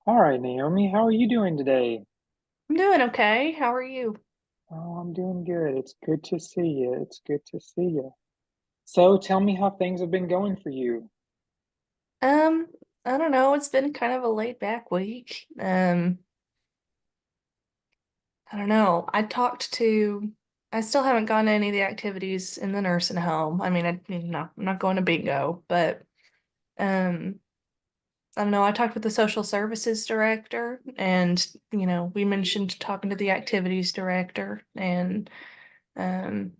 All right, Naomi, how are you doing today? I'm doing okay. How are you? Oh, I'm doing good. It's good to see you. It's good to see you. So tell me how things have been going for you. Um, I don't know. It's been kind of a laid back week. I don't know. I still haven't gone to any of the activities in the nursing home. I mean, I'm not going to bingo, but um, I don't know. I talked with the social services director and, we mentioned talking to the activities director and, um,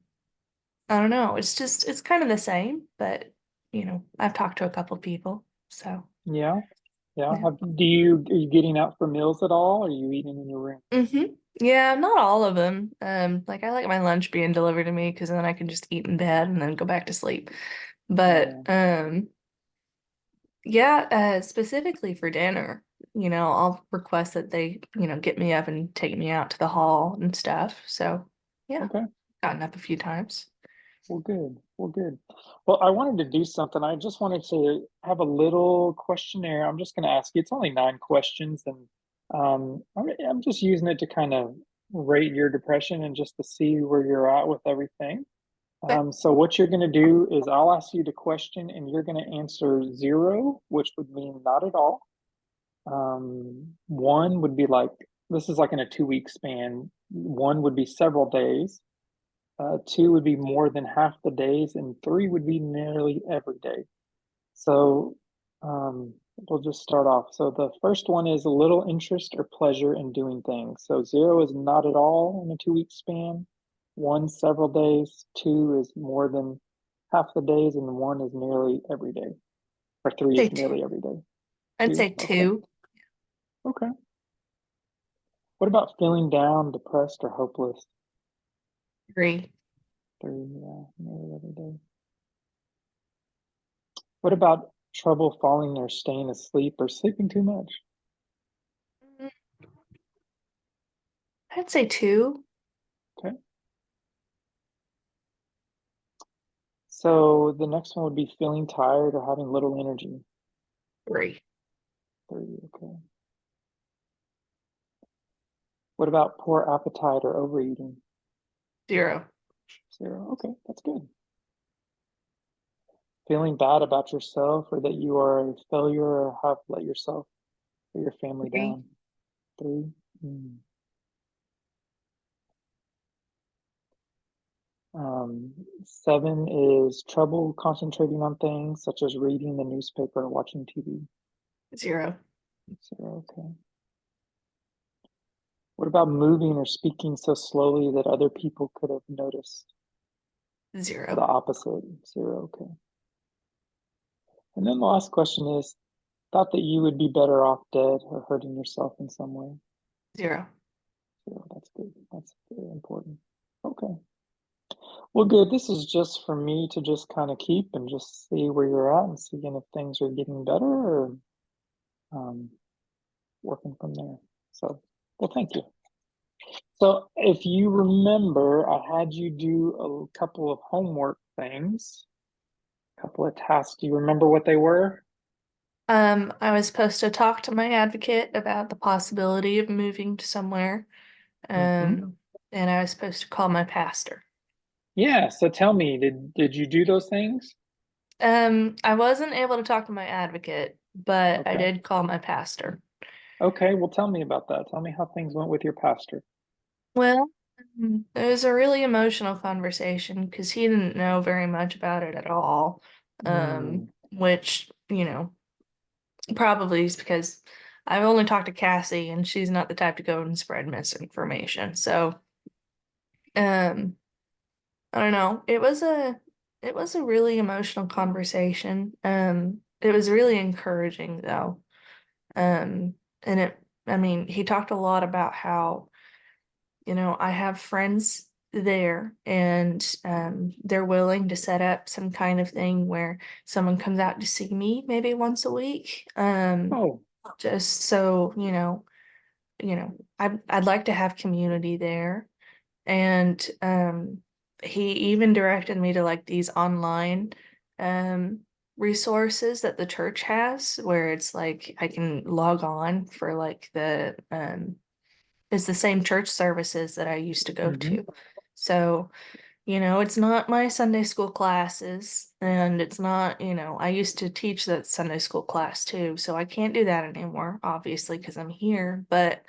I don't know. It's kind of the same, but, I've talked to a couple people, so. Yeah, yeah. Yeah. Are you getting out for meals at all? Or are you eating in your room? Yeah, not all of them. Like I like my lunch being delivered to me because then I can just eat in bed and then go back to sleep. But Yeah. yeah, specifically for dinner, I'll request that they, get me up and take me out to the hall and stuff. So yeah, Okay. gotten up a few times. Well, good. Well, good. Well, I wanted to do something. I just wanted to have a little questionnaire. I'm just going to ask you. It's only 9 questions, and I'm just using it to kind of rate your depression and just to see where you're at with everything. Okay. So what you're going to do is I'll ask you the question and you're going to answer zero, which would mean not at all. One would be like, this is like in a 2 week span. One would be several days. Two would be more than half the days, and three would be nearly every day. So we'll just start off. So the first one is a little interest or pleasure in doing things. So zero is not at all in a 2 week span. One, several days. Two is more than half the days, and one is nearly every day. Or three Say is two. nearly every day. I'd Two. say Okay. two. Okay. What about feeling down, depressed, or hopeless? Three. Three, yeah, nearly every day. What about trouble falling or staying asleep or sleeping too much? Mm, I'd say two. Okay. So the next one would be feeling tired or having little energy. Three. Three, okay. What about poor appetite or overeating? Zero. Zero, okay, that's good. Feeling bad about yourself or that you are a failure or have let yourself or your family Three. down. Three. Mm. Seven is trouble concentrating on things such as reading the newspaper or watching TV. Zero. Zero, okay. What about moving or speaking so slowly that other people could have noticed? Or the Zero. opposite, zero, okay. And then the last question is, thought that you would be better off dead or hurting yourself in some way. Zero. Zero, that's good. That's very important. Okay. Well, good. This is just for me to just kind of keep and just see where you're at and seeing if things are getting better or um, working from there. So, well, thank you. So, if you remember, I had you do a couple of homework things, a couple of tasks. Do you remember what they were? I was supposed to talk to my advocate about the possibility of moving to somewhere. Mm-hmm. Um, and I was supposed to call my pastor. Yeah. So tell me, did you do those things? I wasn't able to talk to my advocate, but I Okay. did call my pastor. Okay. Well, tell me about that. Tell me how things went with your pastor. Well, it was a really emotional conversation because he didn't know very much about it at all. Mm, Which, probably is because I've only talked to Cassie and she's not the type to go and spread misinformation. So, um, I don't know. It was a really emotional conversation. It was really encouraging though. And I mean, he talked a lot about how, I have friends there and they're willing to set up some kind of thing where someone comes out to see me maybe once a week. oh, Just so, I'd like to have community there. And he even directed me to like these online um resources that the church has where it's like I can log on for like it's the same church services that I used to go Mm-hmm. to. So, it's not my Sunday school classes and it's not, I used to teach that Sunday school class too. So I can't do that anymore, obviously, because I'm here, but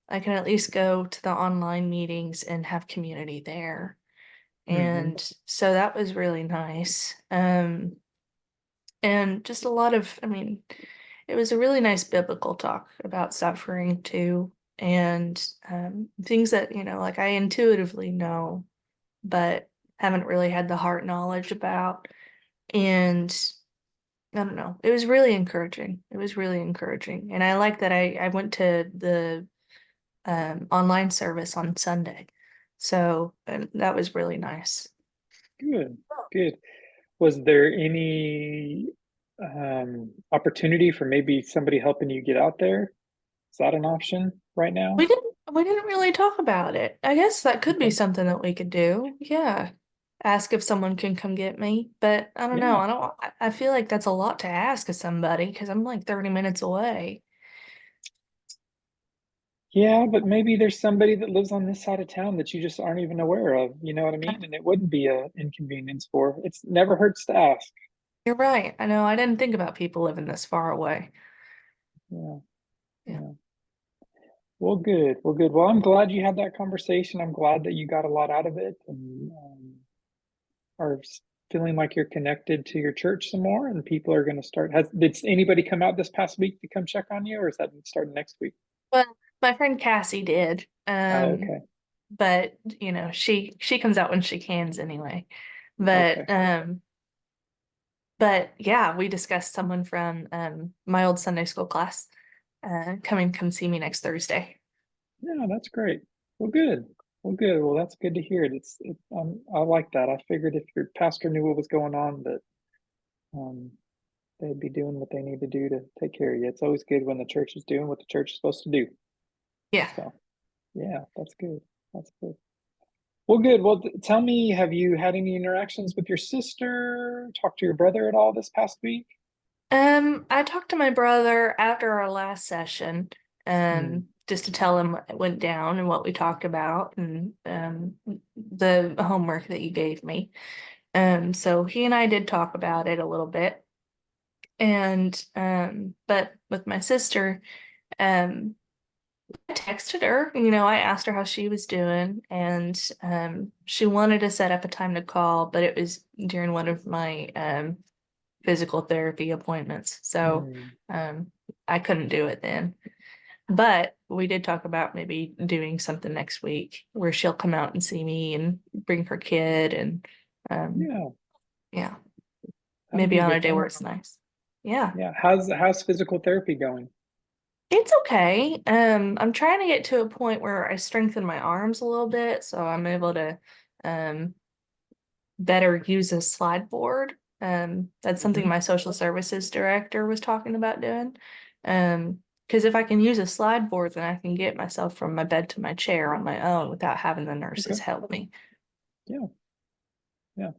I can at least go to the online meetings and have community there. Mm-hmm. And so that was really nice. And just a lot of, I mean, it was a really nice biblical talk about suffering too, and things that, like I intuitively know, but haven't really had the heart knowledge about. And I don't know, it was really encouraging. It was really encouraging. And I like that I went to the online service on Sunday. So that was really nice. Good. Good. Was there any opportunity for maybe somebody helping you get out there? Is that an option right We now? didn't we didn't really talk about it. I guess that could be Okay. something that we could do. Yeah. Ask if someone can come get me. But I don't know. Yeah. I feel like that's a lot to ask of somebody because I'm like 30 minutes away. Yeah, but maybe there's somebody that lives on this side of town that you just aren't even aware of. You know what I mean? And it wouldn't be a inconvenience for. It's never hurts to ask. You're right. I know I didn't think about people living this far away. Yeah. Yeah. Yeah. Well, good. Well, good. Well, I'm glad you had that conversation. I'm glad that you got a lot out of it and are feeling like you're connected to your church some more and people are going to start. Did anybody come out this past week to come check on you, or is that starting next week? Well, my friend Cassie did. Oh, okay. But she comes out when she cans anyway. Okay. But yeah, we discussed someone from my old Sunday school class come see me next Thursday. Yeah, that's great. Well, good. Well, good. Well, that's good to hear. I like that. I figured if your pastor knew what was going on, that um, they'd be doing what they need to do to take care of you. It's always good when the church is doing what the church is supposed to do. Yeah. So, yeah, that's good. That's good. Well, good. Well, tell me, have you had any interactions with your sister? Talked to your brother at all this past week? I talked to my brother after our last session, Hmm. just to tell him what went down and what we talked about and the homework that you gave me. So he and I did talk about it a little bit. And but with my sister, um, I texted her, I asked her how she was doing, and she wanted to set up a time to call, but it was during one of my physical therapy appointments. So Hmm. um, I couldn't do it then. But we did talk about maybe doing something next week where she'll come out and see me and bring her kid and um, Yeah, yeah, that'd maybe be a on a good day where thing. it's nice. Yeah. Yeah. How's physical therapy going? It's okay. I'm trying to get to a point where I strengthen my arms a little bit so I'm able to um better use a slide board. That's something Hmm. my social services director was talking about doing. Because if I can use a slide board, then I can get myself from my bed to my chair on my own without having the nurses Okay. help me. Yeah. Yeah.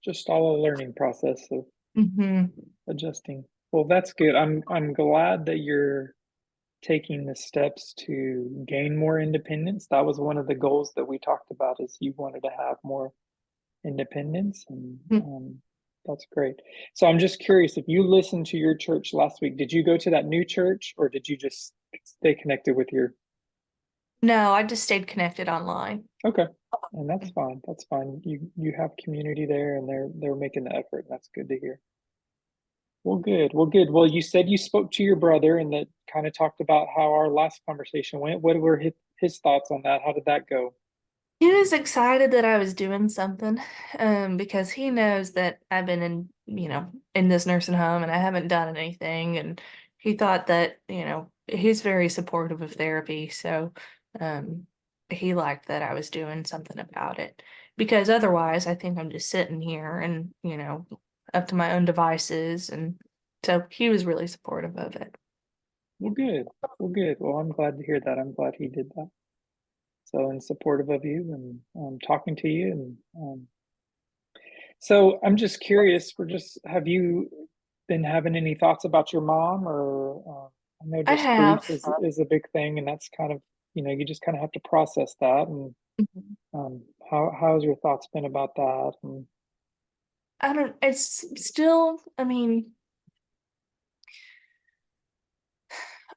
Just all a learning process of Hmm. adjusting. Well, that's good. I'm glad that you're taking the steps to gain more independence. That was one of the goals that we talked about is you wanted to have more independence and that's great. So I'm just curious if you listened to your church last week, did you go to that new church or did you just stay connected with your No, I just stayed connected online. okay. And that's fine. That's fine. You have community there and they're making the effort. That's good to hear. Well, good. Well, good. Well, you said you spoke to your brother and that kind of talked about how our last conversation went. What were his thoughts on that? How did that go? He was excited that I was doing something, because he knows that I've been in this nursing home and I haven't done anything. And he thought that, he's very supportive of therapy. So, um, he liked that I was doing something about it because otherwise I think I'm just sitting here and, up to my own devices. And so he was really supportive of it. Well, good. Well, good. Well, I'm glad to hear that. I'm glad he did that. So, and supportive of you and talking to you. And so I'm just curious, have you been having any thoughts about your mom, or I know I just grief have. is a big thing, and that's kind of, you just kind of have to process that. And Mhm. how's your thoughts been about that? And I don't, it's still, I mean,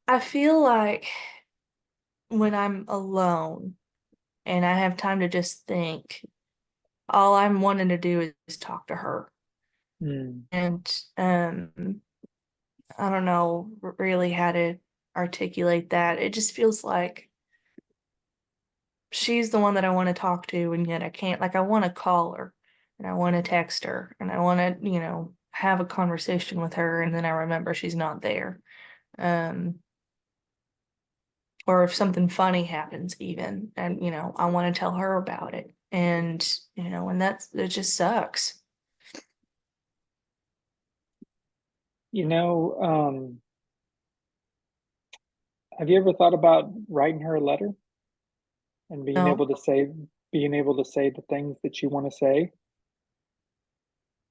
I feel like when I'm alone and I have time to just think, all I'm wanting to do is talk to her. mm, And I don't know really how to articulate that. It just feels like she's the one that I want to talk to, and yet I can't. Like, I want to call her and I want to text her and I want to, have a conversation with her, and then I remember she's not there. Um, or if something funny happens, even, and I want to tell her about it. And, and it just sucks. you know, um, have you ever thought about writing her a letter and No, being able to say the things that you want to say?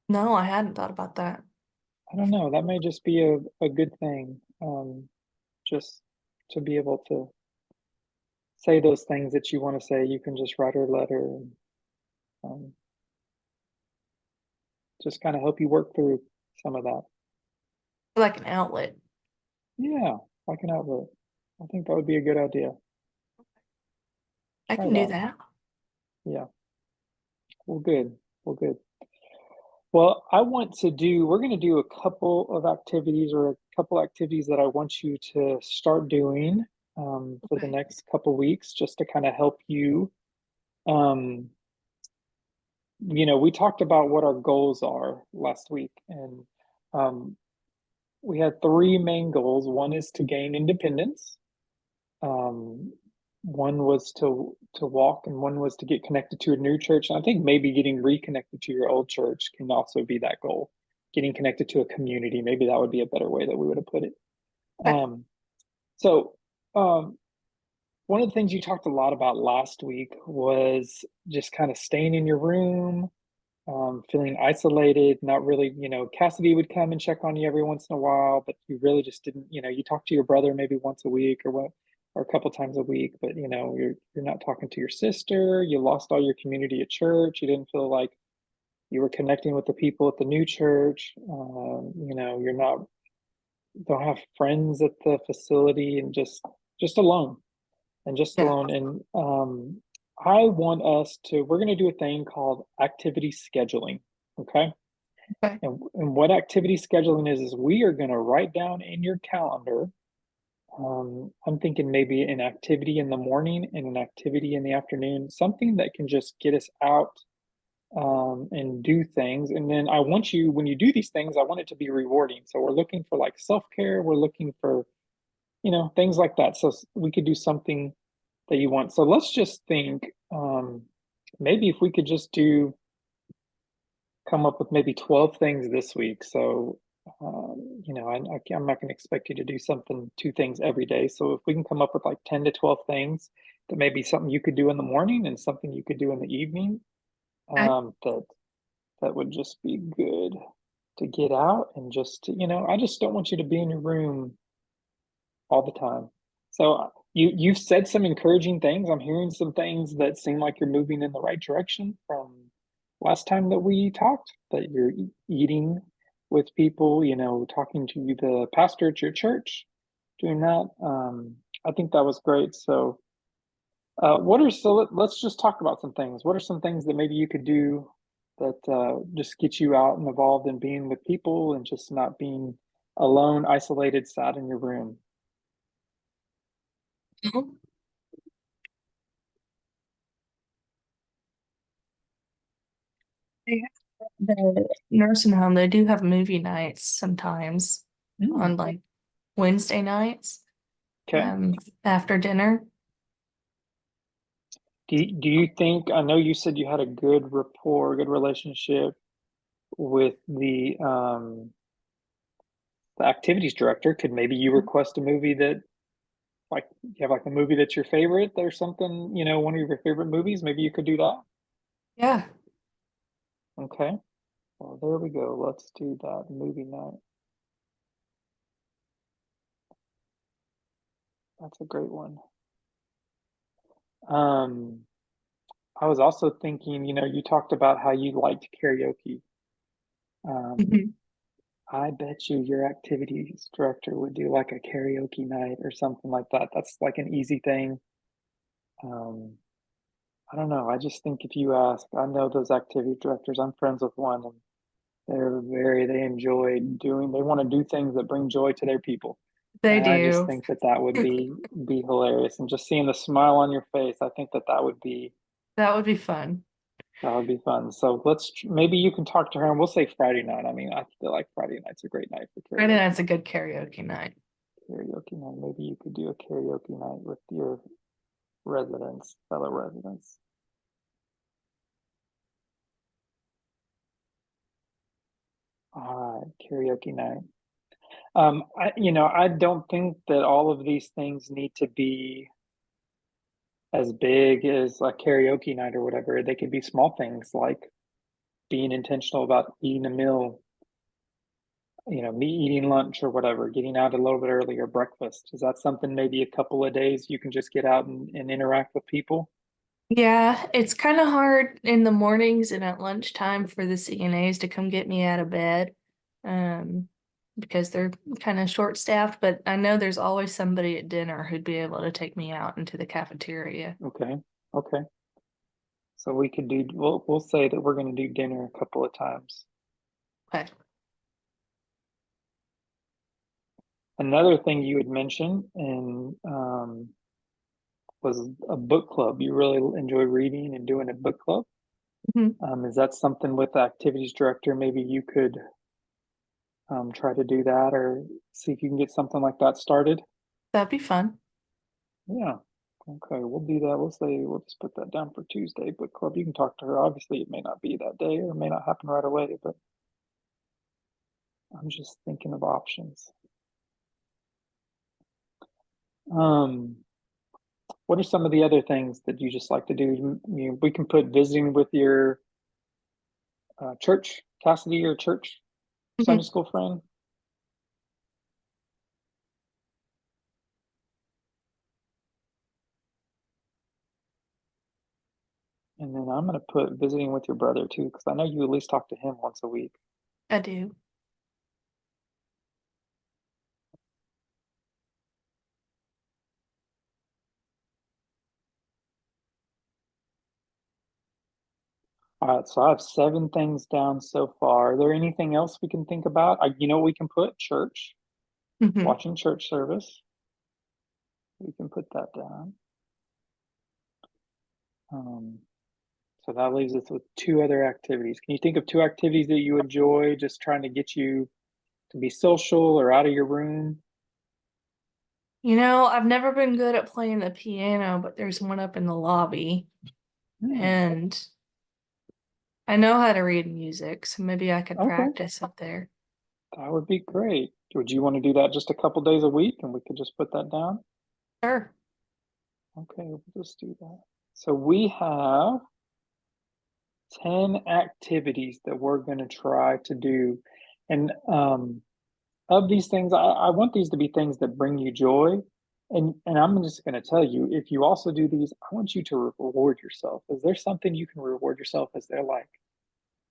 no, I hadn't thought about that. I don't know. That may just be a good thing. Just to be able to say those things that you want to say. You can just write her a letter and um, just kind of help you work through some of that. Like an outlet. Yeah, like an outlet. I think that would be a good idea. I Try can do that. that. Yeah. Well, good. Well, good. Well, we're going to do a couple of activities or a couple activities that I want you to start doing for the Okay. next couple weeks just to kind of help you. Um, we talked about what our goals are last week, and um, we had three main goals. One is to gain independence. Um, one was to walk, and one was to get connected to a new church. And I think maybe getting reconnected to your old church can also be that goal. Getting connected to a community, maybe that would be a better way that we would have put it. Okay. Um, so um, one of the things you talked a lot about last week was just kind of staying in your room, feeling isolated, not really, Cassidy would come and check on you every once in a while, but you really just didn't, you talk to your brother maybe once a week or a couple times a week, but you're not talking to your sister. You lost all your community at church. You didn't feel like you were connecting with the people at the new church. You're not don't have friends at the facility, and just alone and just Yeah. alone. And I want us to, we're going to do a thing called activity scheduling. Okay. Okay. And what activity scheduling is we are going to write down in your calendar. I'm thinking maybe an activity in the morning and an activity in the afternoon, something that can just get us out and do things. And then I want you, when you do these things, I want it to be rewarding. So we're looking for like self care, we're looking for, things like that. So we could do something that you want. So let's just think maybe if we could just come up with maybe 12 things this week. So, I'm not going to expect you to do something, two things every day. So if we can come up with like 10 to 12 things that may be something you could do in the morning and something you could do in the evening, Okay. that would just be good to get out and I just don't want you to be in your room all the time. So you've said some encouraging things. I'm hearing some things that seem like you're moving in the right direction from last time that we talked, that you're eating with people, talking to the pastor at your church, doing that. I think that was great. So let's just talk about some things. What are some things that maybe you could do that just get you out and involved in being with people and just not being alone, isolated, sad in your room? Mhm. They have the nursing home, they do have movie nights sometimes Mm, on like Wednesday nights, okay. after dinner. Do you think, I know you said you had a good rapport, good relationship with the activities director. Could maybe you request a movie that like you have like a movie that's your favorite or something, one of your favorite movies? Maybe you could do that. Yeah. Okay. Well, there we go. Let's do that movie night. That's a great one. Um, I was also thinking, you talked about how you liked karaoke. Um, Mhm. I bet you your activities director would do like a karaoke night or something like that. That's like an easy thing. Um, I don't know. I just think if you ask, I know those activity directors. I'm friends with one, and they enjoy doing. They want to do things that bring joy to their people, They and I just do. think that that would be hilarious. And just seeing the smile on your face, I think that That would be fun. that would be fun. So maybe you can talk to her, and we'll say Friday night. I mean, I feel like Friday night's a great night for I think karaoke. that's a good karaoke night. Karaoke night. Maybe you could do a karaoke night with your residents, fellow residents. All right, karaoke night. I don't think that all of these things need to be as big as a karaoke night or whatever. They could be small things like being intentional about eating a meal, me eating lunch or whatever, getting out a little bit earlier, breakfast. Is that something maybe a couple of days you can just get out and interact with people? Yeah, it's kind of hard in the mornings and at lunchtime for the CNAs to come get me out of bed, um, because they're kind of short-staffed, but I know there's always somebody at dinner who'd be able to take me out into the cafeteria. Okay. Okay. So we'll say that we're going to do dinner a couple of times. Okay. Another thing you had mentioned and was a book club. You really enjoy reading and doing a book club. Mhm. Is that something with the activities director? Maybe you could try to do that or see if you can get something like that started. That'd be fun. Yeah. Okay, we'll do that. We'll just put that down for Tuesday book club. You can talk to her. Obviously, it may not be that day or it may not happen right away, but I'm just thinking of options. Um, what are some of the other things that you just like to do? We can put visiting with your church, Cassidy, your church Sunday Mhm. school friend. And then I'm going to put visiting with your brother too, because I know you at least talk to him once a week. I do. All right, so I have 7 things down so far. Are there anything else we can think about? What we can put? Church, Mhm. watching church service. We can put that down. Um, so that leaves us with 2 other activities. Can you think of 2 activities that you enjoy, just trying to get you to be social or out of your room? I've never been good at playing the piano, but there's one up in the lobby, Hmm, and I know how to read music, so maybe I could okay, practice up there. that would be great. Would you want to do that just a couple days a week and we could just put that down? Sure. Okay, we'll just do that. So we have 10 activities that we're going to try to do. And of these things, I want these to be things that bring you joy. And I'm just going to tell you, if you also do these, I want you to reward yourself. Is there something you can reward yourself? Is there like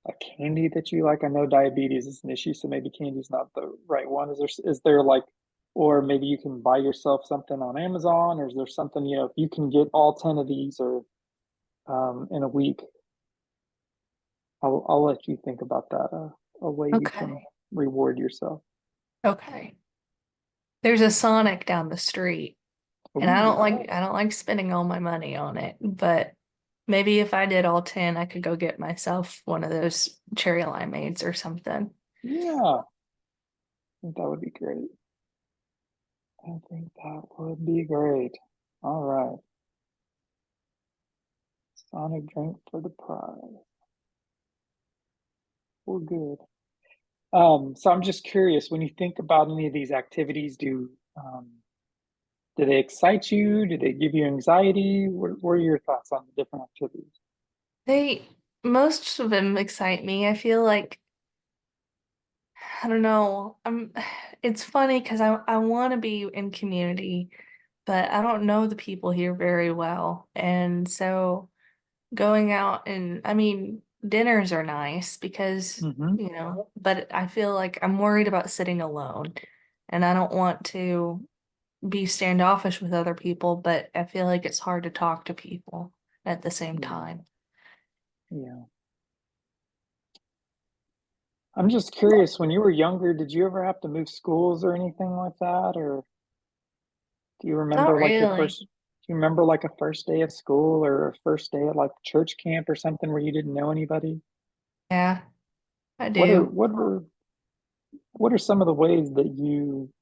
a candy that you like? I know diabetes is an issue, so maybe candy's not the right one. Is there like, or maybe you can buy yourself something on Amazon, or is there something, if you can get all 10 of these or in a week, I'll let you think about that. A way you can Okay. reward yourself. Okay. There's a Sonic down the street, and I don't Ooh, like I don't like spending all my money on it, but maybe if I did all 10, I could go get myself one of those cherry limeades or something. yeah, I think that would be great. I think that would be great. All right, Sonic drink for the prize. We're good. So I'm just curious, when you think about any of these activities, do they excite you? Do they give you anxiety? What are your thoughts on the different activities? They Most of them excite me. I feel like I don't know. It's funny because I want to be in community, but I don't know the people here very well. And so going out and I mean, dinners are nice because, Mm-hmm. but I feel like I'm worried about sitting alone and I don't want to be standoffish with other people, but I feel like it's hard to talk to people at the same Yeah. time. Yeah. I'm just curious, when you were younger, did you ever have to move schools or anything like that? Or do you Not remember like your really. first, do you remember like a first day of school or a first day at like church camp or something where you didn't know anybody? Yeah, I What are do. what are some of the ways that you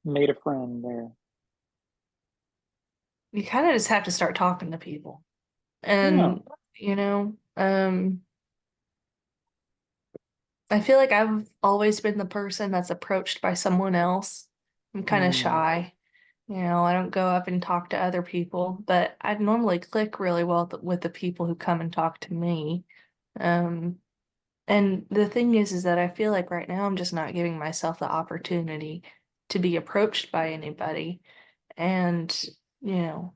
made a friend there? You kind of just have to start talking to people. Yeah. And, you know, um, I feel like I've always been the person that's approached by someone else. I'm kind of Mm, shy. I don't go up and talk to other people, but I normally click really well with the people who come and talk to me. Um, and the thing is that I feel like right now I'm just not giving myself the opportunity to be approached by anybody. And, you know,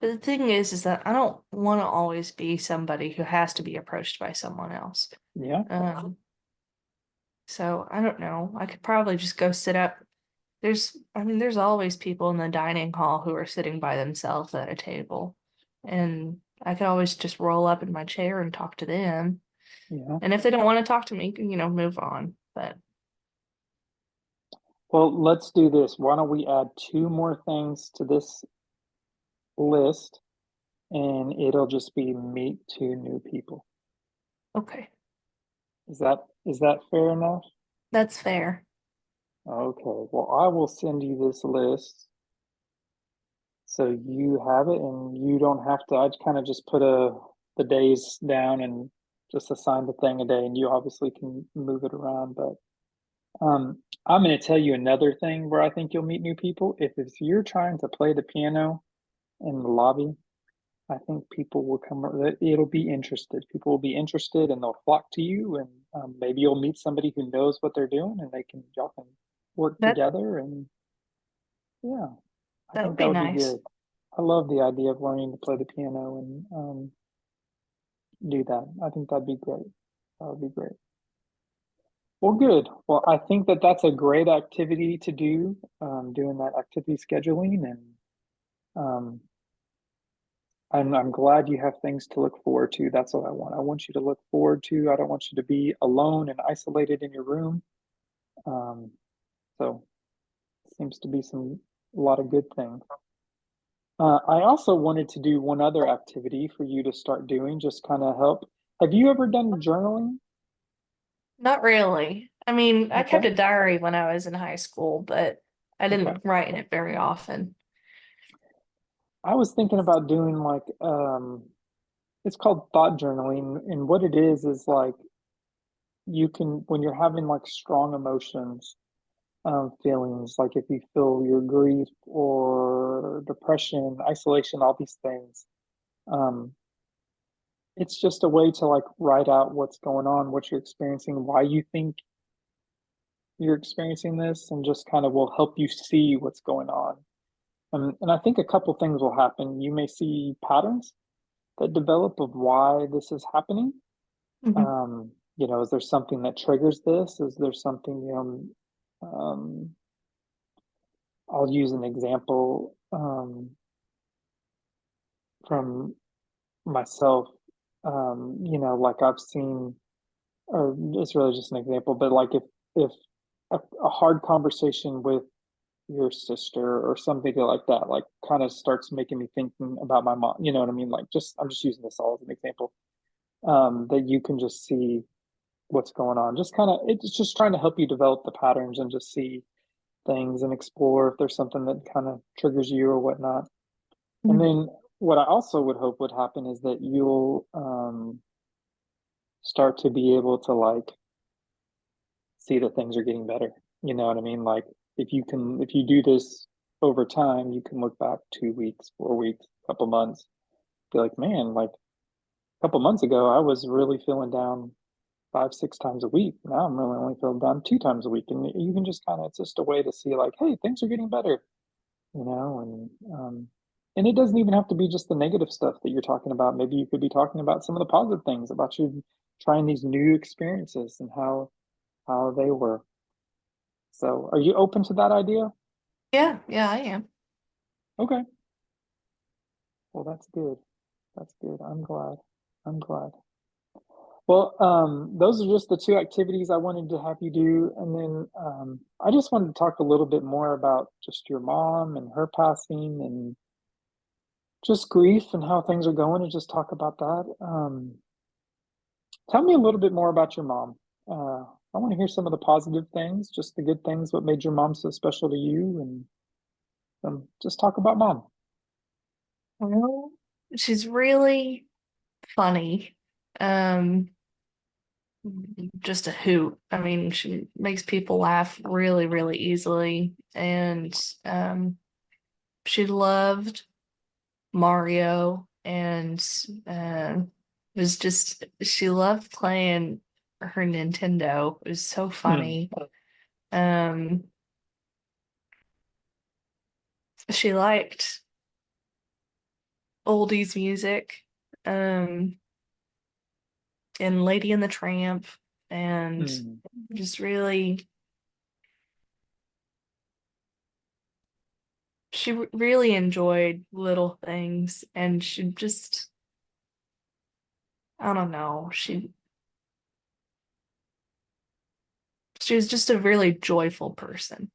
but the thing is that I don't want to always be somebody who has to be approached by someone else. yeah. Um, so I don't know. I could probably just go sit up. I mean, there's always people in the dining hall who are sitting by themselves at a table. And I could always just roll up in my chair and talk to them. Yeah. And if they don't want to talk to me, move on. But Well, let's do this. Why don't we add two more things to this list and it'll just be meet two new people. okay, Is that fair enough? that's fair. Okay. Well, I will send you this list so you have it and you don't have to. I kind of just put the days down and just assign the thing a day, and you obviously can move it around. But I'm going to tell you another thing where I think you'll meet new people. If you're trying to play the piano in the lobby, I think people will come, it'll be interested. People will be interested and they'll flock to you. And maybe you'll meet somebody who knows what they're doing and y'all can work That together. And yeah, I that think would that be would be nice. good. I love the idea of learning to play the piano and do that. I think that'd be great. That would be great. Well, good. Well, I think that that's a great activity to do, doing that activity scheduling. And um, I'm glad you have things to look forward to. That's what I want. I want you to look forward to. I don't want you to be alone and isolated in your room. Um, so seems to be a lot of good things. I also wanted to do one other activity for you to start doing, just kind of help. Have you ever done journaling? Not really. I mean, I kept Okay. a diary when I was in high school, but I Okay. didn't write in it very often. I was thinking about doing like it's called thought journaling, and what it is like you can when you're having like strong emotions, feelings, like if you feel your grief or depression, isolation, all these things. Um, it's just a way to like write out what's going on, what you're experiencing, why you think you're experiencing this, and just kind of will help you see what's going on. And I think a couple things will happen. You may see patterns that develop of why this is happening. Mhm. Is there something that triggers this? Is there something, I'll use an example from myself. Like I've seen, or it's really just an example, but like if a hard conversation with your sister or something like that, like kind of starts making me thinking about my mom. You know what I mean? Like just I'm just using this all as an example. That you can just see what's going on. Just kind of it's just trying to help you develop the patterns and just see things and explore if there's something that kind of triggers you or whatnot. And Mhm. then what I also would hope would happen is that you'll start to be able to like see that things are getting better. You know what I mean? Like if you do this over time, you can look back 2 weeks, 4 weeks, couple months, be like, man, like a couple months ago, I was really feeling down 5, 6 times a week. Now I'm really only feeling down 2 times a week. And you can just kind of, it's just a way to see like, hey, things are getting better. and it doesn't even have to be just the negative stuff that you're talking about. Maybe you could be talking about some of the positive things about you trying these new experiences and how they were. So, are you open to that idea? Yeah, yeah, I am. Okay. Well, that's good. That's good. I'm glad. I'm glad. Well, those are just the two activities I wanted to have you do. And then I just wanted to talk a little bit more about just your mom and her passing and just grief and how things are going and just talk about that. Tell me a little bit more about your mom. I want to hear some of the positive things, just the good things, what made your mom so special to you, and just talk about mom. Well, she's really funny. Um, just a hoot. I mean, she makes people laugh really, really easily. And she loved Mario and was just she loved playing her Nintendo. It was so Hmm. funny. Um, she liked oldies music, um, and Lady and the Tramp, and Hmm. just really she really enjoyed little things, and she just I don't know, she was just a really joyful person,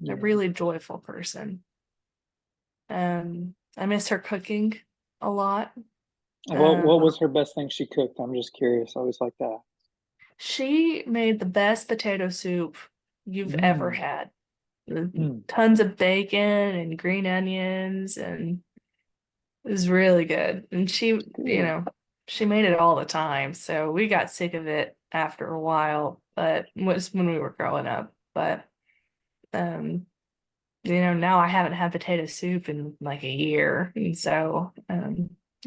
a Yeah. really joyful person. I miss her cooking a lot. What Um, was her best thing she cooked? I'm just curious. I always like that. she made the best potato soup you've ever Mm. had. Mm. Tons of bacon and green onions, and it was really good. And Good. she made it all the time. So we got sick of it after a while, but it was when we were growing up. But um, now I haven't had potato soup in like a year. And so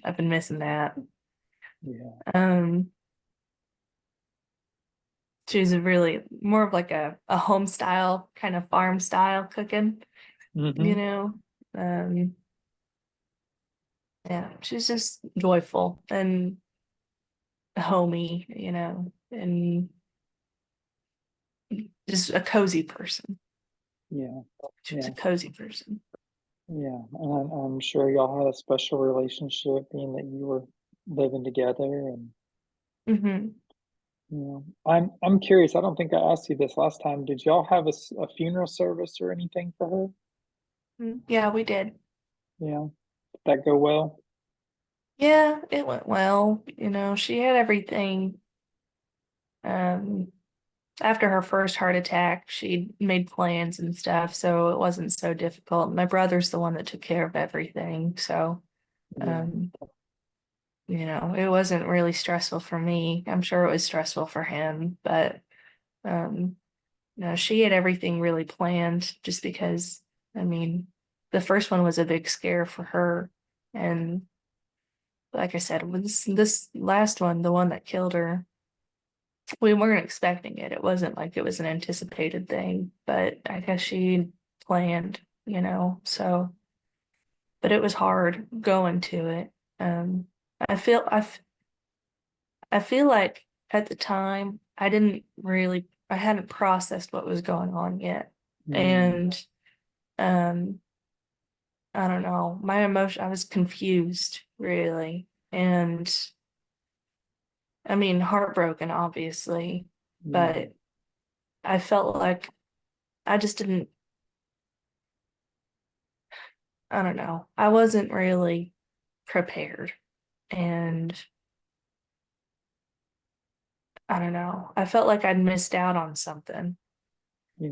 I've been missing that. Yeah. Um, she was a really more of like a home style, kind of farm style cooking, you Hmm. know. Um, yeah, she's just joyful and homey, and just a cozy person. Yeah. She was a Yeah. cozy person. Yeah. And I'm sure y'all had a special relationship being that you were living together and Hmm. I'm curious. I don't think I asked you this last time. Did y'all have a funeral service or anything for her? Yeah, we did. Yeah. Did that go well? Yeah, it went well. She had everything. Um, After her first heart attack, she made plans and stuff, so it wasn't so difficult. My brother's the one that took care of everything, so Yeah. um, it wasn't really stressful for me. I'm sure it was stressful for him, but um, no, she had everything really planned just because, I mean, the first one was a big scare for her. And like I said, with this last one, the one that killed her, we weren't expecting it. It wasn't like it was an anticipated thing, but I guess she planned, so, but it was hard going to it. Um, I feel, I feel like at the time I hadn't processed what was going on yet. Mm. And um I don't know, I was confused really. And I mean heartbroken obviously, Yeah. but I felt like I just didn't I don't know. I wasn't really prepared. And I don't know. I felt like I'd missed out on something. Yeah.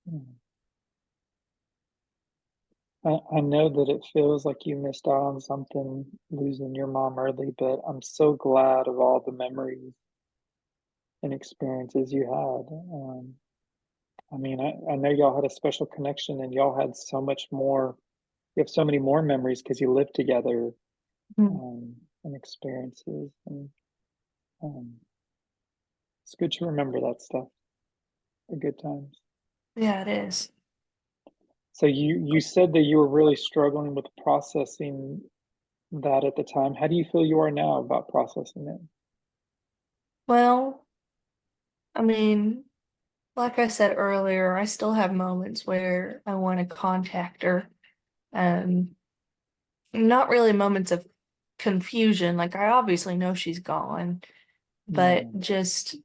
Yeah. I know that it feels like you missed out on something losing your mom early, but I'm so glad of all the memories and experiences you had. I mean, I know y'all had a special connection and y'all had so much more, you have so many more memories because you lived together, Mm. um, and experiences. And um, it's good to remember that stuff, the good times. Yeah, it is. So you said that you were really struggling with processing that at the time. How do you feel you are now about processing it? Well, I mean, like I said earlier, I still have moments where I want to contact her. Um, Not really moments of confusion. Like I obviously know she's gone, but Mm, just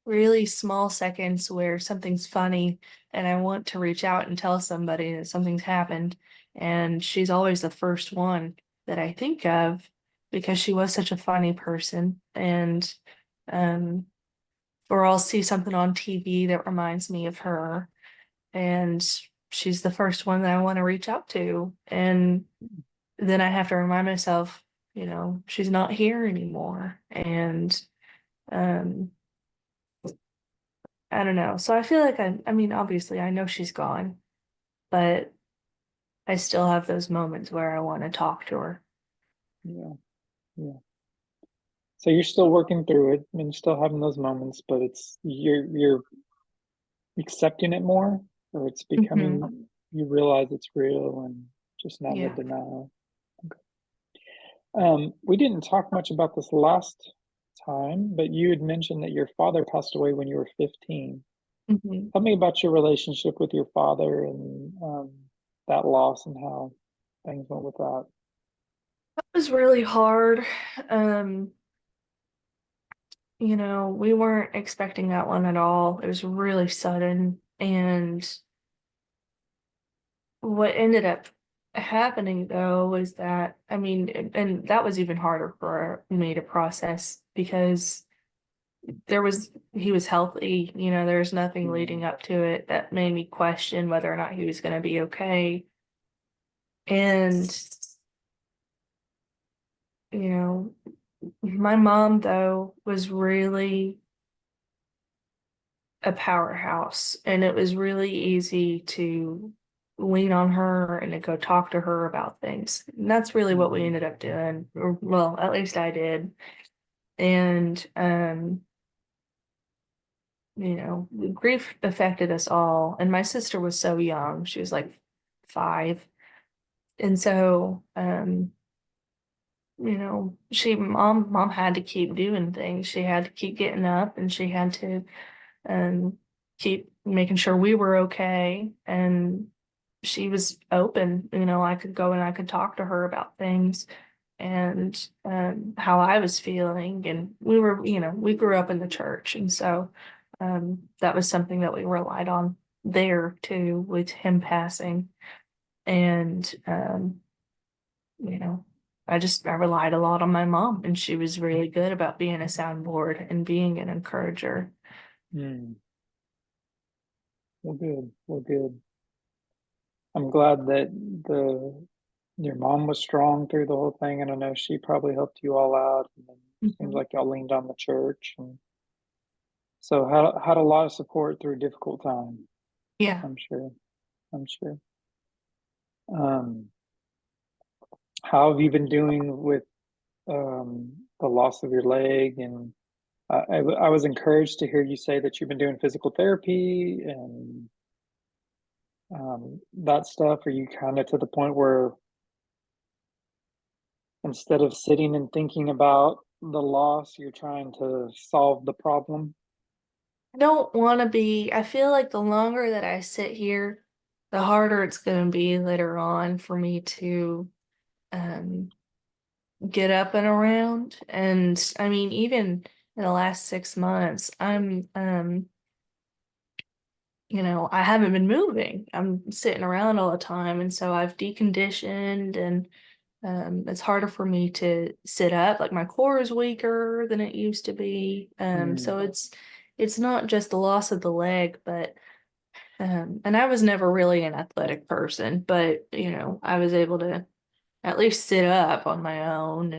really small seconds where something's funny and I want to reach out and tell somebody that something's happened. And she's always the first one that I think of because she was such a funny person. And um, or I'll see something on TV that reminds me of her. And she's the first one that I want to reach out to. And then I have to remind myself, she's not here anymore. And um, I don't know. So I feel like I mean, obviously I know she's gone, but I still have those moments where I want to talk to her. yeah, yeah. So you're still working through it and still having those moments, but it's you're accepting it more, or it's Hmm. becoming you realize it's real and just not in the Yeah. denial. We didn't talk much about this last time, but you had mentioned that your father passed away when you were 15. Hmm. Tell me about your relationship with your father and that loss and how things went with that. It was really hard. Um, we weren't expecting that one at all. It was really sudden. And what ended up happening though was that, I mean, and that was even harder for me to process because he was healthy, there's nothing leading Mm, up to it that made me question whether or not he was going to be okay. And, you know, my mom though was really a powerhouse and it was really easy to lean on her and to go talk to her about things. And that's really what we mhm, ended up doing. Or, well, at least I did. And grief affected us all. And my sister was so young. She was like 5. And so mom had to keep doing things. She had to keep getting up and she had to um keep making sure we were okay. And she was open, I could go and I could talk to her about things and how I was feeling. And we grew up in the church. And so that was something that we relied on there too, with him passing. And, you know, I relied a lot on my mom, and she was really good about being a soundboard and being an encourager. mm. Well, good. Well, good. I'm glad that the your mom was strong through the whole thing, and I know she probably helped you all out. And then it seems Mhm. like y'all leaned on the church, and so had a lot of support through a difficult time. Yeah. I'm sure. I'm sure. Um, how have you been doing with the loss of your leg? And I was encouraged to hear you say that you've been doing physical therapy and that stuff. Are you kind of to the point where instead of sitting and thinking about the loss, you're trying to solve the problem? I don't want to be, I feel like the longer that I sit here, the harder it's going to be later on for me to um, get up and around. And I mean, even in the last 6 months, I haven't been moving. I'm sitting around all the time. And so I've deconditioned and it's harder for me to sit up. Like my core is weaker than it used to be. So Mm, it's not just the loss of the leg, but and I was never really an athletic person, but I was able to at least sit up on my own.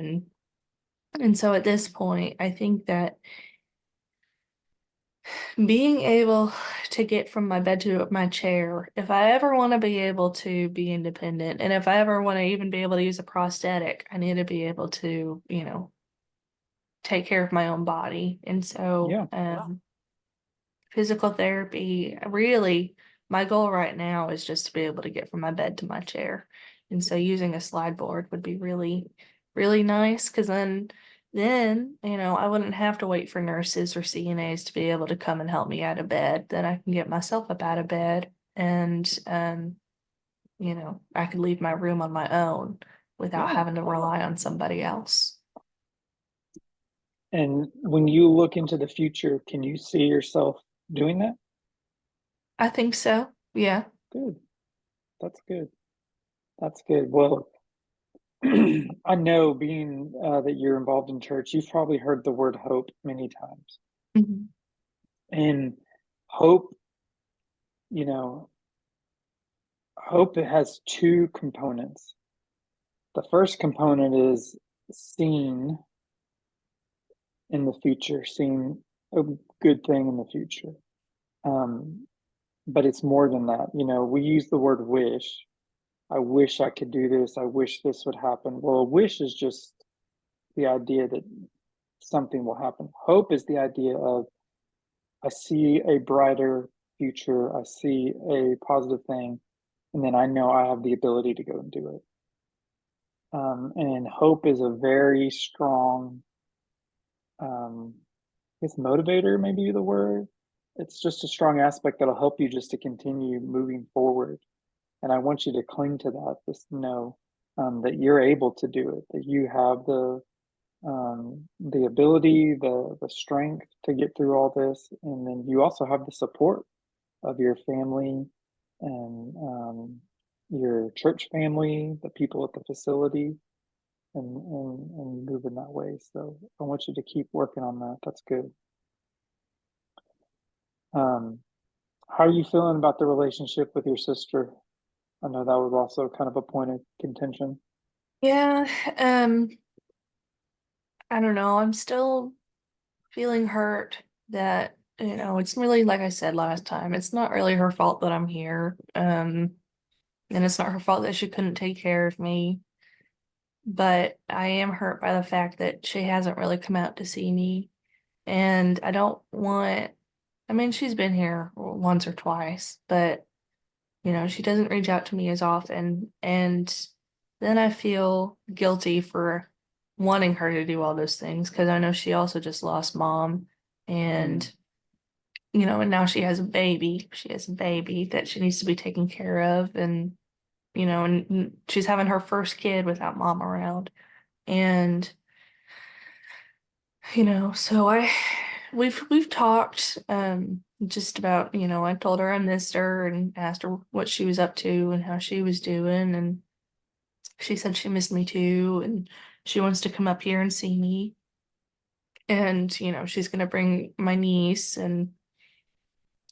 And so at this point, I think that being able to get from my bed to my chair, if I ever want to be able to be independent, and if I ever want to even be able to use a prosthetic, I need to be able to, take care of my own body. And so, yeah. physical therapy really my goal right now is just to be able to get from my bed to my chair. And so using a slide board would be really, really nice because then, I wouldn't have to wait for nurses or CNAs to be able to come and help me out of bed. Then I can get myself up out of bed and I could leave my room on my own without Yeah. having to rely on somebody else. And when you look into the future, can you see yourself doing that? I think so. Yeah. Good. That's good. That's good. Well, I know being that you're involved in church, you've probably heard the word hope many times. Mhm. And hope, you know, hope it has two components. The first component is seeing in the future, seeing a good thing in the future. Um, but it's more than that. We use the word wish. I wish I could do this. I wish this would happen. Well, a wish is just the idea that something will happen. Hope is the idea of I see a brighter future. I see a positive thing, and then I know I have the ability to go and do it. And hope is a very strong, um, it's motivator, maybe the word. It's just a strong aspect that'll help you just to continue moving forward. And I want you to cling to that, just know that you're able to do it, that you have the ability, the strength to get through all this, and then you also have the support of your family and your church family, the people at the facility, and move in that way. So I want you to keep working on that. That's good. Um, how are you feeling about the relationship with your sister? I know that was also kind of a point of contention. Yeah. Um, I don't know. I'm still feeling hurt that, it's really like I said last time, it's not really her fault that I'm here. And it's not her fault that she couldn't take care of me. But I am hurt by the fact that she hasn't really come out to see me. And I don't want, I mean, she's been here once or twice, but she doesn't reach out to me as often. And then I feel guilty for wanting her to do all those things because I know she also just lost mom. Mm, And, and now she has a baby. She has a baby that she needs to be taken care of. And she's having her first kid without mom around. And, so we've talked just about, I told her I missed her and asked her what she was up to and how she was doing and she said she missed me too and she wants to come up here and see me. And, she's gonna bring my niece and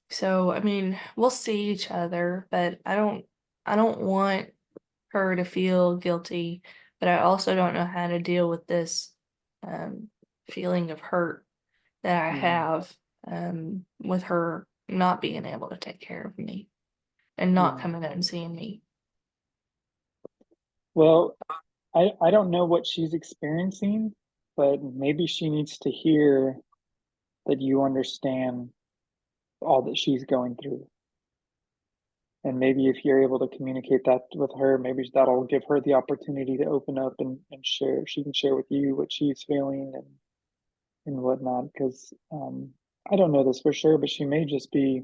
so I mean, we'll see each other, but I don't want her to feel guilty, but I also don't know how to deal with this um feeling of hurt that I mm, have with her not being able to take care of me and not yeah. coming out and seeing me. Well, I don't know what she's experiencing, but maybe she needs to hear that you understand all that she's going through. And maybe if you're able to communicate that with her, maybe that'll give her the opportunity to open up and share. She can share with you what she's feeling and whatnot. Because I don't know this for sure, but she may just be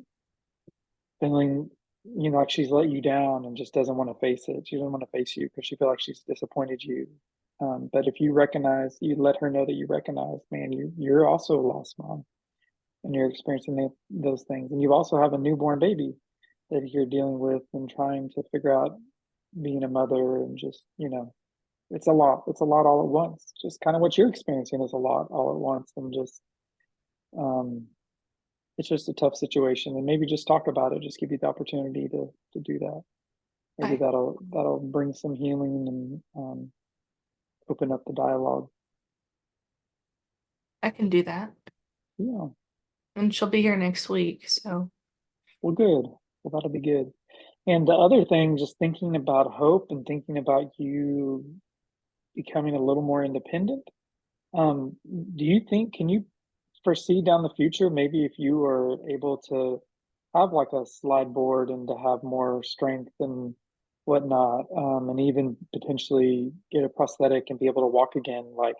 feeling, like she's let you down and just doesn't want to face it. She doesn't want to face you because she feel like she's disappointed you. But if you let her know that you recognize, man, you're also a lost mom and you're experiencing those things, and you also have a newborn baby that you're dealing with and trying to figure out being a mother and just it's a lot. It's a lot all at once. Just kind of what you're experiencing is a lot all at once, and just um, it's just a tough situation. And maybe just talk about it. Just give you the opportunity to do that. Maybe I that'll bring some healing and open up the dialogue. I can do that. Yeah. And she'll be here next week, so Well, good. Well, that'll be good. And the other thing, just thinking about hope and thinking about you becoming a little more independent. Um, do you think, can you foresee down the future, maybe if you are able to have like a slide board and to have more strength and whatnot, and even potentially get a prosthetic and be able to walk again. Like,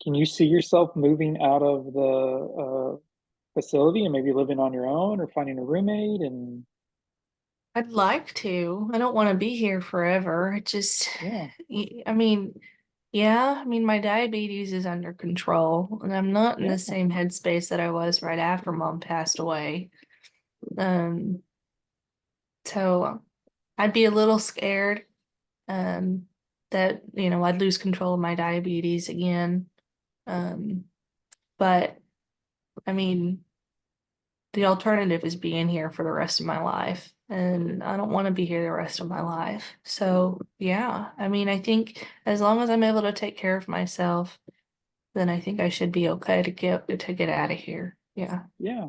can you see yourself moving out of the facility and maybe living on your own or finding a roommate? And I'd like to. I don't want to be here forever. It just, yeah, I mean, yeah, I mean, my diabetes is under control, and I'm not in yeah, the same headspace that I was right after mom passed away. Um, so I'd be a little scared, um, that, I'd lose control of my diabetes again. Um, but I mean, the alternative is being here for the rest of my life, and I don't want to be here the rest of my life. So, yeah, I mean, I think as long as I'm able to take care of myself, then I think I should be okay to get out of here. Yeah. yeah,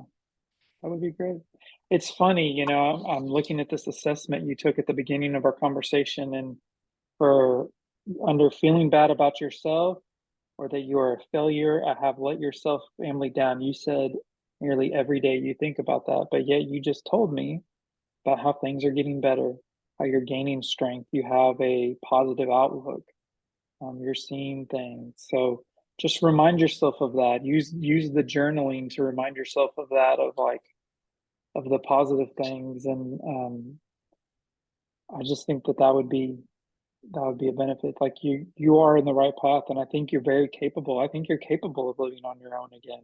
that would be great. It's funny, I'm looking at this assessment you took at the beginning of our conversation, and for under feeling bad about yourself or that you are a failure, I have let yourself family down. You said nearly every day you think about that, but yet you just told me about how things are getting better, how you're gaining strength, you have a positive outlook, you're seeing things. So just remind yourself of that. Use the journaling to remind yourself of that, of like of the positive things, and I just think that that would be a benefit. Like you are in the right path, and I think you're very capable. I think you're capable of living on your own again,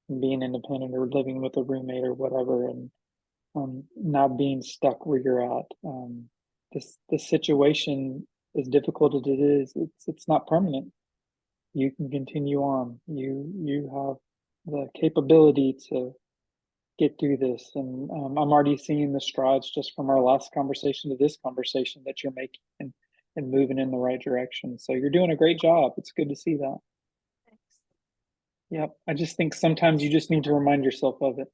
and being independent, or living with a roommate or whatever, and not being stuck where you're at. This situation, as difficult as it is, it's not permanent. You can continue on. You have the capability to get through this, and I'm already seeing the strides just from our last conversation to this conversation that you're making, and moving in the right direction. So you're doing a great job. It's good to see that. Yep. I just think sometimes you just need to remind yourself of it.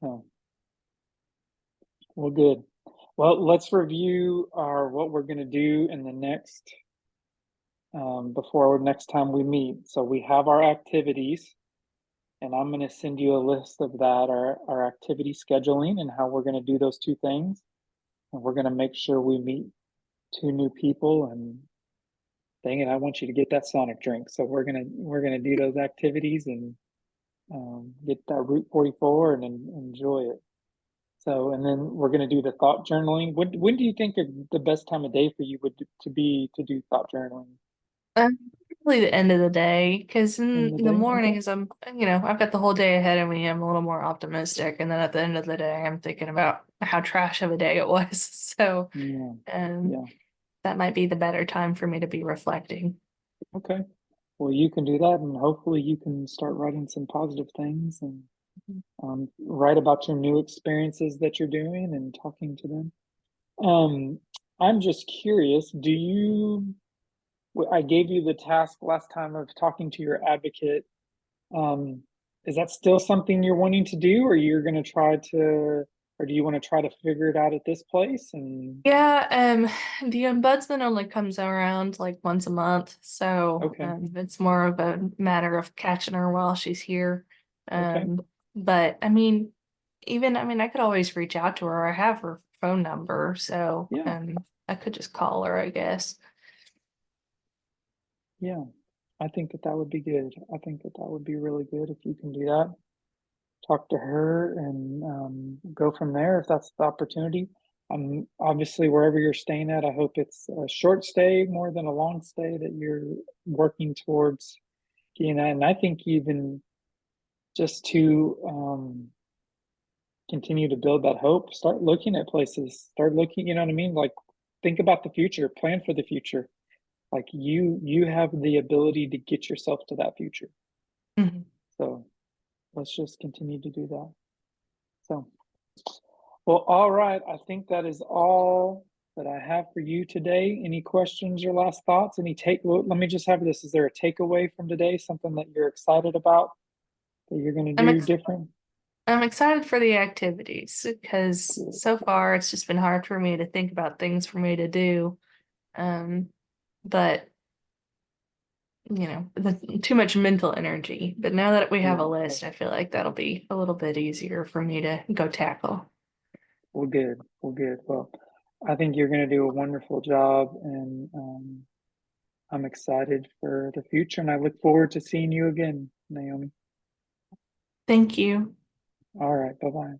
So, well, good. Well, let's review our what we're going to do in the next before next time we meet. So we have our activities, and I'm going to send you a list of that, our activity scheduling and how we're going to do those two things. And we're going to make sure we meet two new people. And dang it, I want you to get that Sonic drink. So we're gonna do those activities, and get that Route 44 and enjoy it. So, and then we're gonna do the thought journaling. When do you think the best time of day for you would to do thought journaling? Um, Probably the end of the day, because In in the the day? Okay. mornings I've got the whole day ahead of me. I'm a little more optimistic, and then at the end of the day, I'm thinking about how trash of a day it was. So, Yeah. um, Yeah. that might be the better time for me to be reflecting. Okay. Well, you can do that, and hopefully you can start writing some positive things, and write about your new experiences that you're doing and talking to them. Um, I'm just curious, I gave you the task last time of talking to your advocate. Um, is that still something you're wanting to do, or you're going to try to, or do you want to try to figure it out at this place? And Yeah, the ombudsman only comes around like once a month, so okay, it's more of a matter of catching her while she's here. okay, But I mean, I could always reach out to her. I have her phone number, so yeah, I could just call her, I guess. yeah. I think that that would be good. I think that that would be really good if you can do that. Talk to her, and go from there if that's the opportunity. Obviously, wherever you're staying at, I hope it's a short stay more than a long stay that you're working towards getting that. And I think even just to continue to build that hope, start looking at places, start looking, you know what I mean? Like, think about the future, plan for the future. Like, you have the ability to get yourself to that future. Mhm. So let's just continue to do that. So, well, all right. I think that is all that I have for you today. Any questions or last thoughts? Well, let me just have this. Is there a takeaway from today? Something that you're excited about that you're going to I'm do ex different? I'm excited for the activities because Cool. so far it's just been hard for me to think about things for me to do. Um, but too much mental energy. But now that we have a Yeah. list, I feel like that'll be a little bit easier for me to go tackle. Well, good. Well, good. Well, I think you're going to do a wonderful job, and I'm excited for the future, and I look forward to seeing you again, Naomi. Thank you. All right. Bye bye.